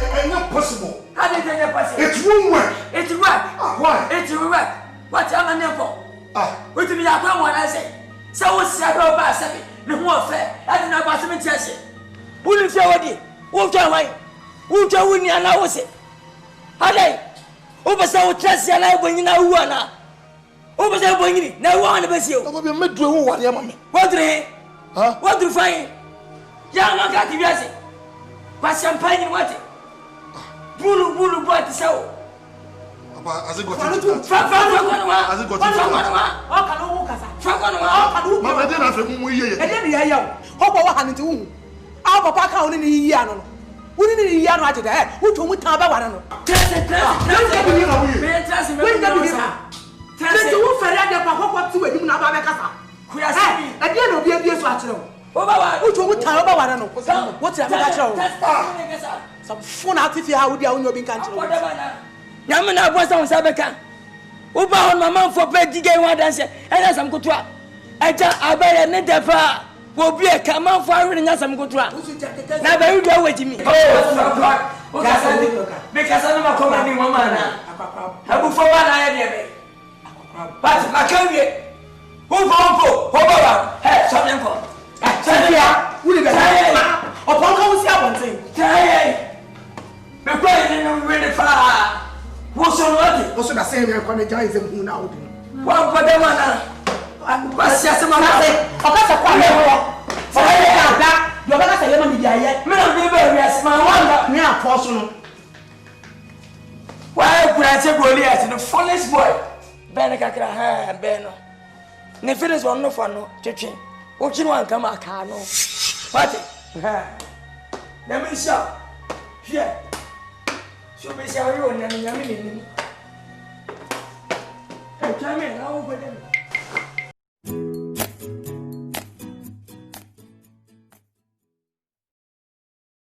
it's not possible. How did it possible? It won't work. It will work. Why? It will work. What am I for? What do you mean? I don't want to say. So what's your about 7? No more fair. I didn't know about some intention. Who lives already? Who tell me? Who tell me? And I was it. How they? Over so trust your life when you know who are now. Over there, when you know one of us. You will be made to what your mammy. What do they? What do you find? Young, I got the music. What's champagne? What? Bulu, what is so? As it got into that. As it got into that. My brother, I think we hear. And then you hear, Hopper hand into whom? Our papa count in the Yano. Wouldn't the Yano at the head? Who told me Tabaano? At the end of the year, who told me Tabaano? What's that? Some phone out if you have your being country. Yamana was on Sabeka. Uba on my mom for bed, digay one dancer, and as I'm good to I tell Abaya Nedepa will be a command for reading as I'm good to. Now, very well with me. Oh, because I'm not commanding woman. I will forward I am. But I can't get who go, hey, something for Sadia, who live upon how say, the president really far. What's on what? What's the same? I'm going to join them now. What for them? What's just a matter? Of course, I can't. For that, you're going to say, I'm yet. Yes, my wonder, me are personal. Why could I say, Goliath in the fullest boy? Benacra, and Beno. Nephilis one no fun, teaching. What you want come out, Carno? What? Let me show. Here. So be sorry, and I'm in. Hey, come in, I'll open them.